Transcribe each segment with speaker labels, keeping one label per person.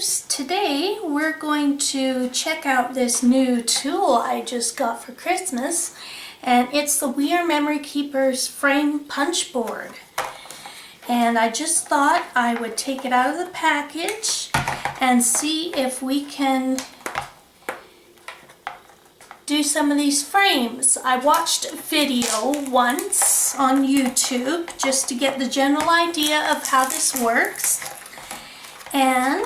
Speaker 1: makers. Today we're going to check out this new tool I just got for Christmas, and it's the We Are Memory Keepers frame punch board. And I just thought I would take it out of the package and see if we can do some of these frames. I watched a video once on YouTube just to get the general idea of how this works. And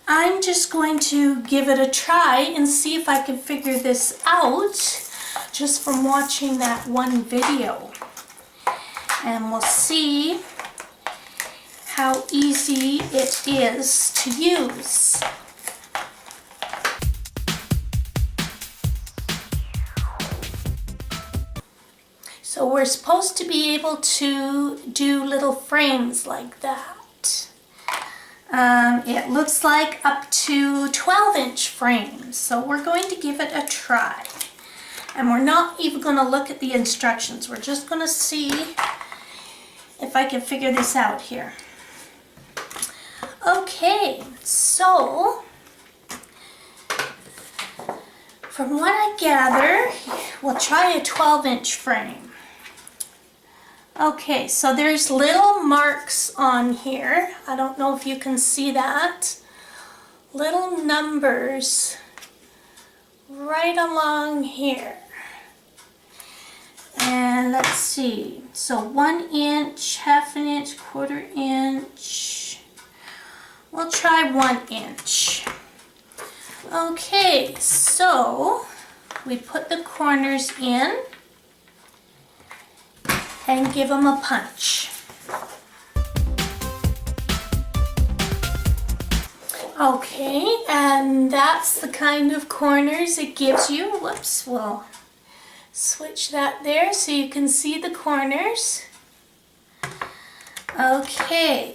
Speaker 1: I'm just going to give it a try and see if I can figure this out just from watching that one video. And we'll see how easy it is to use. So we're supposed to be able to do little frames like that. It looks like up to 12-inch frames, so we're going to give it a try. And we're not even going to look at the instructions. We're just going to see if I can figure this out here. Okay, so from what I gather, we'll try a 12-inch frame. Okay, so there's little marks on here. I don't know if you can see that. Little numbers right along here. And let's see. So 1 inch, half an inch, quarter inch. We'll try 1 inch. Okay, so we put the corners in and give them a punch. Okay, and that's the kind of corners it gives you. Whoops, we'll switch that there so you can see the corners. Okay,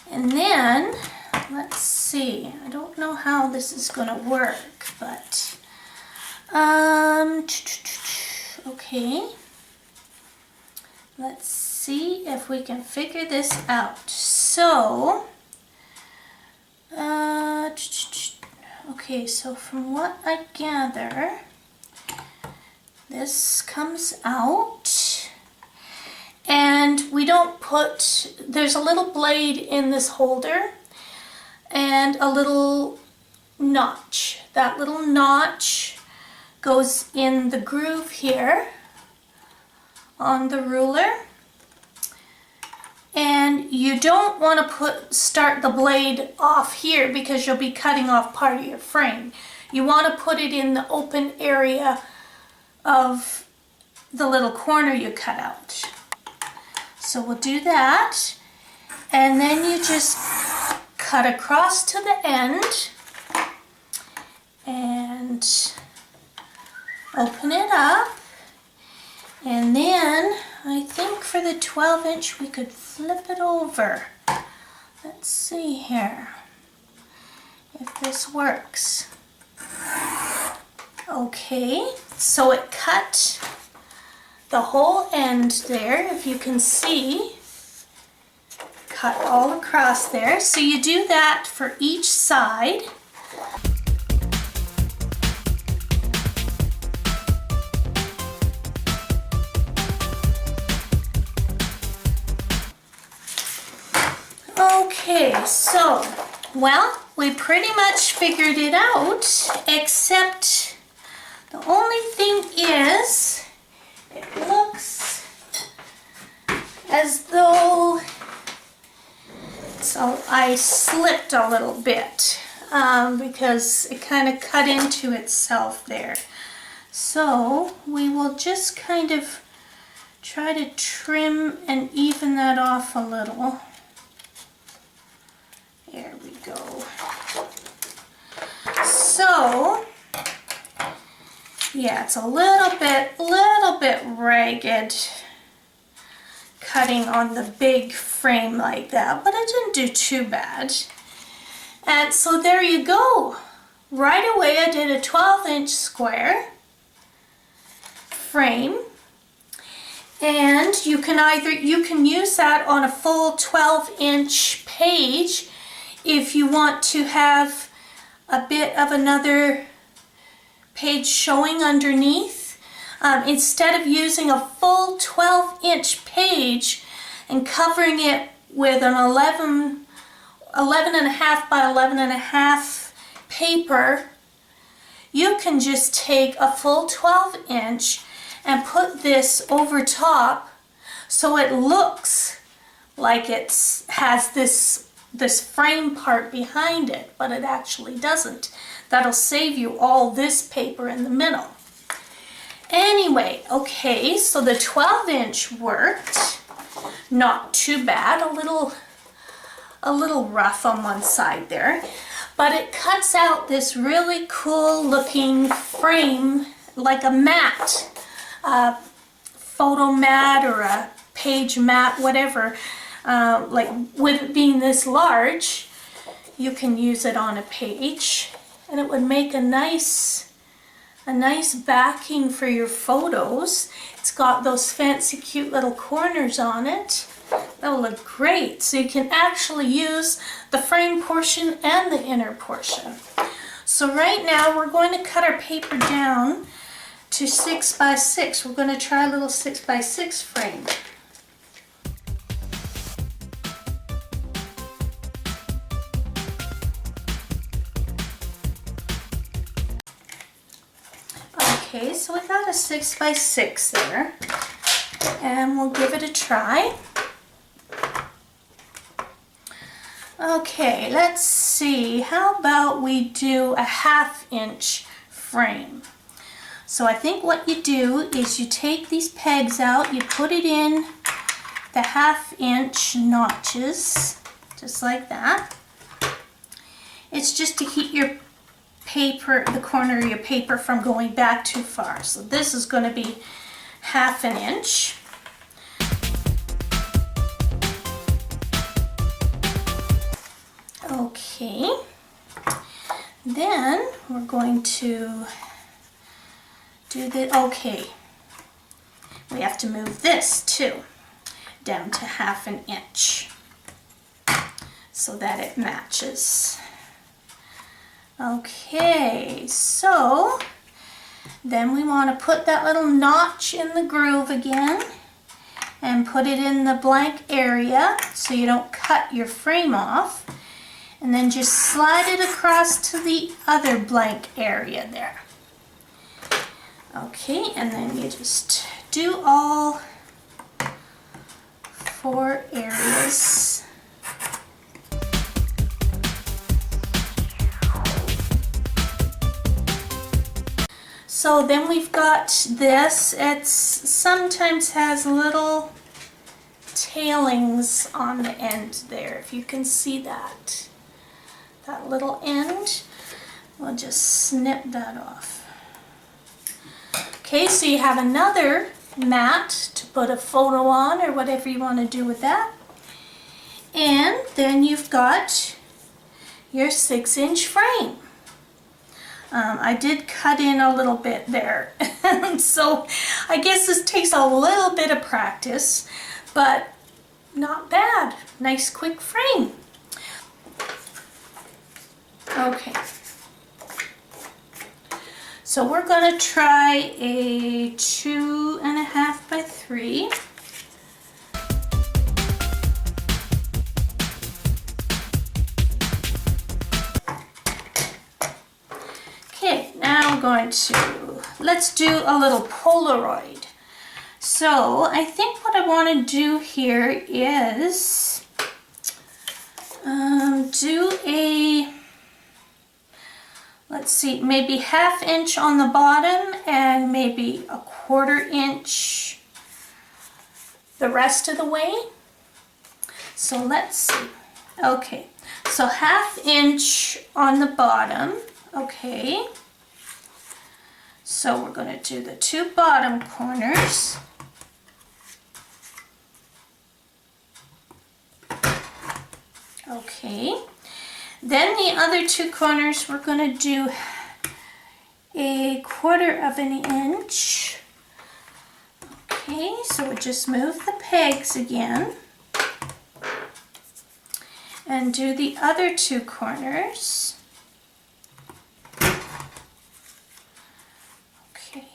Speaker 1: and then let's see. I don't know how this is going to work, but okay. Let's see if we can figure this out. So, okay, so from what I gather, this comes out, and we don't put, there's a little blade in this holder, and a little notch. That little notch goes in the groove here on the ruler, and you don't want to start the blade off here because you'll be cutting off part of your frame. You want to put it in the open area of the little corner you cut out. So we'll do that, and then you just cut across to the end and open it up. And then I think for the 12-inch we could flip it over. Let's see here if this works. Okay, so it cut the whole end there, if you can see. Cut all across there. So you do that for each side. Okay, so, well, we pretty much figured it out, except the only thing is, it looks as though, so I slipped a little bit because it kind of cut into itself there. So we will just kind of try to trim and even that off a little. There we go. So, yeah, it's a little bit ragged cutting on the big frame like that, but it didn't do too bad. And so there you go. Right away I did a 12-inch square frame, and you can use that on a full 12-inch page if you want to have a bit of another page showing underneath, instead of using a full 12-inch page and covering it with an 11 and a half by 11 and a half paper, you can just take a full 12-inch and put this over top so it looks like it has this frame part behind it, but it actually doesn't. That'll save you all this paper in the middle. Anyway, okay, so the 12-inch worked. Not too bad, a little rough on one side there, but it cuts out this really cool looking frame, like a mat, a photo mat or a page mat, whatever. Like with it being this large, you can use it on a page, and it would make a nice backing for your photos. It's got those fancy cute little corners on it. That'll look great. So you can actually use the frame portion and the inner portion. So right now we're going to cut our paper down to 6 by 6. We're going to try a little 6 by 6 frame. Okay, so we got a 6 by 6 there, and we'll give it a try. Okay, let's see, how about we do a 1/2 inch frame? So I think what you do is you take these pegs out, you put it in the 1/2 inch notches, just like that. It's just to keep your paper, the corner of your paper, from going back too far. So this is going to be 1/2 inch. Okay, then we're going to do the, okay, we have to move this too down to 1/2 inch so that it matches. Okay, so then we want to put that little notch in the groove again and put it in the blank area so you don't cut your frame off, and then just slide it across to the other blank area there. Okay, and then you just do all 4 areas. So then we've got this. It sometimes has little tailings on the end there, if you can see that. That little end, we'll just snip that off. Okay, so you have another mat to put a photo on or whatever you want to do with that. And then you've got your 6-inch frame. I did cut in a little bit there, so I guess this takes a little bit of practice, but not bad. Nice quick frame. Okay, so we're going to try a 2.5 by 3. Okay, now we're going to, let's do a little Polaroid. So I think what I want to do here is do a, let's see, maybe 1/2 inch on the bottom and maybe a 1/4 inch the rest of the way. So let's see. Okay, so 1/2 inch on the bottom. Okay, so we're going to do the 2 bottom corners. Okay, then the other 2 corners we're going to do a 1/4 inch. Okay, so we'll just move the pegs again. and do the other two corners. Okay.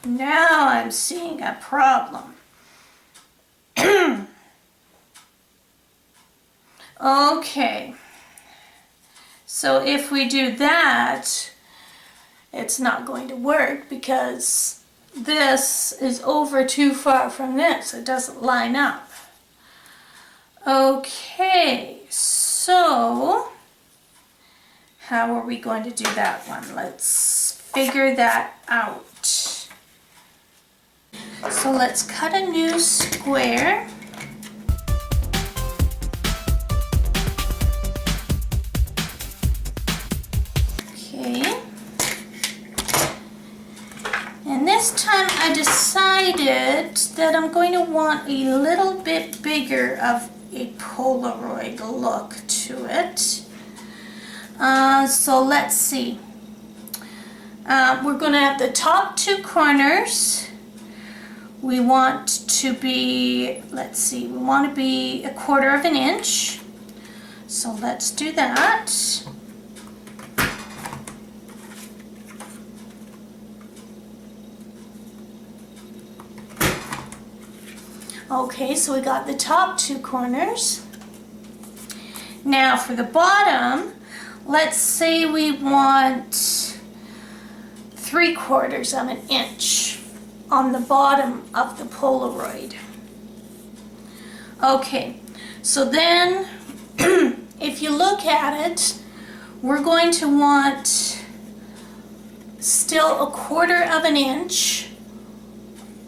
Speaker 1: Now I'm seeing a problem. Okay. So if we do that, it's not going to work because this is over too far from this. It doesn't line up. Okay, so how are we going to do that one? Let's figure that out. So let's cut a new square. Okay. And this time I decided that I'm going to want a little bit bigger of a Polaroid look to it. So let's see. We're going to have the top two corners. We want to be, let's see, we want to be 1/4 of an inch. So let's do that. Okay, so we got the top two corners. Now for the bottom, let's say we want 3/4 of an inch on the bottom of the Polaroid. Okay, so then if you look at it, we're going to want still 1/4 of an inch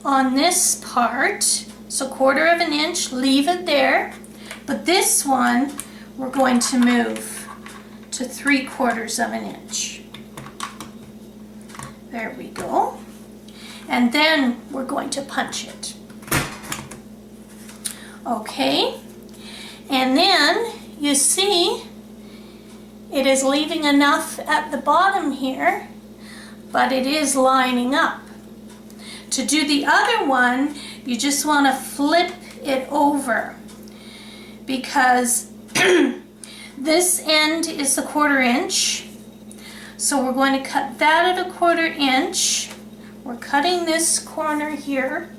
Speaker 1: on this part. So 1/4 of an inch, leave it there. But this one, we're going to move to 3/4 of an inch. There we go. And then we're going to punch it. Okay. And then you see it is leaving enough at the bottom here, but it is lining up. To do the other one, you just want to flip it over because this end is 1/4 inch. So we're going to cut that at 1/4 inch. We're cutting this corner here.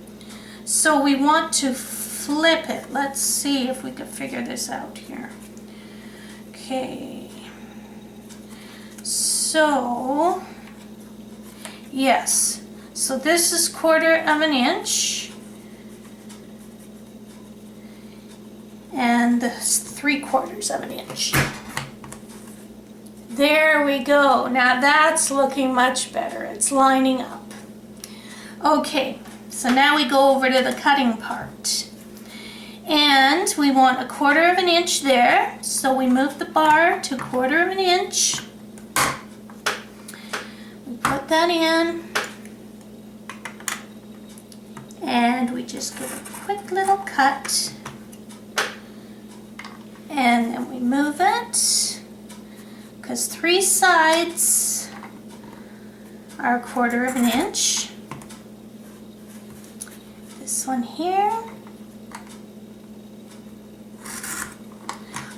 Speaker 1: So we want to flip it. Let's see if we can figure this out here. Okay. So, yes. So this is 1/4 of an inch. And this 3/4 of an inch. There we go. Now that's looking much better. It's lining up. Okay, so now we go over to the cutting part. And we want 1/4 of an inch there. So we move the bar to 1/4 of an inch. We put that in. And we just give a quick little cut. And then we move it. Because 3 sides are 1/4 of an inch. This one here.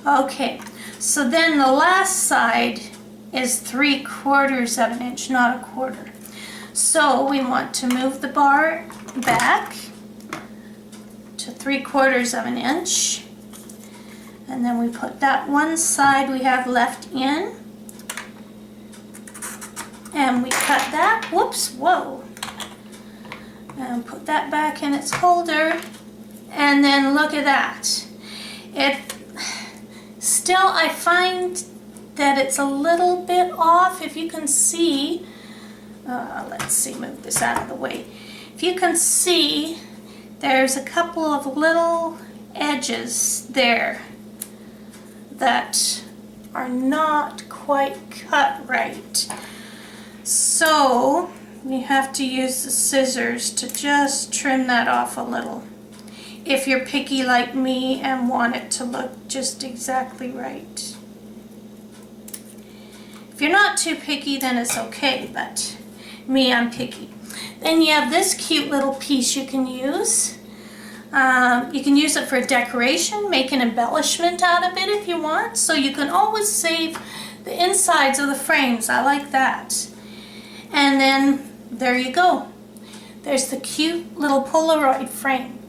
Speaker 1: Okay, so then the last side is 3/4 of an inch, not 1/4. So we want to move the bar back to 3/4 of an inch. And then we put that one side we have left in. And we cut that, whoops, whoa. And put that back in its holder. And then look at that. Still, I find that it's a little bit off. If you can see, let's see, move this out of the way. If you can see, there's a couple of little edges there that are not quite cut right. So we have to use the scissors to just trim that off a little. If you're picky like me and want it to look just exactly right. If you're not too picky, then it's okay, but me, I'm picky. Then you have this cute little piece you can use. You can use it for decoration, make an embellishment out of it if you want. So you can always save the insides of the frames. I like that. And then there you go. There's the cute little Polaroid frame.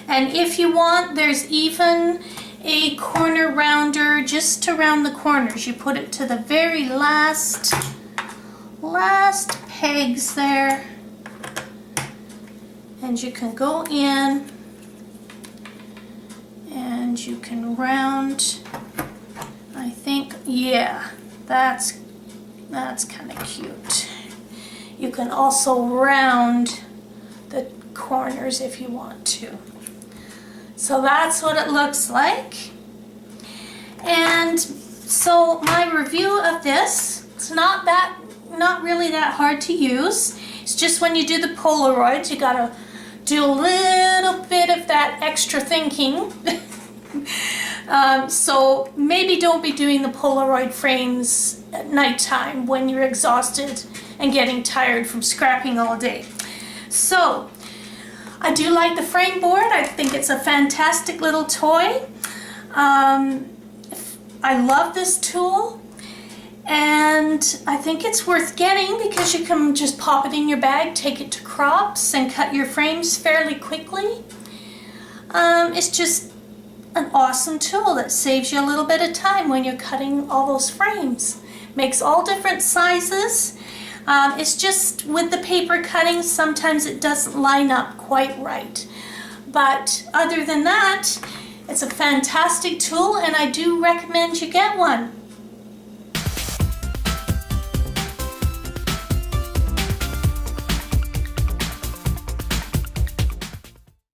Speaker 1: And if you want, there's even a corner rounder just to round the corners. You put it to the very last pegs there. And you can go in and you can round, I think, yeah, that's kind of cute. You can also round the corners if you want to. So that's what it looks like. And so my review of this, it's not really that hard to use. It's just when you do the Polaroids, you gotta do a little bit of that extra thinking. So maybe don't be doing the Polaroid frames at nighttime when you're exhausted and getting tired from scrapping all day. So I do like the frame board. I think it's a fantastic little toy. I love this tool, and I think it's worth getting because you can just pop it in your bag, take it to crops, and cut your frames fairly quickly. It's just an awesome tool that saves you a little bit of time when you're cutting all those frames. Makes all different sizes. It's just with the paper cutting, sometimes it doesn't line up quite right. But other than that, it's a fantastic tool, and I do recommend you get one.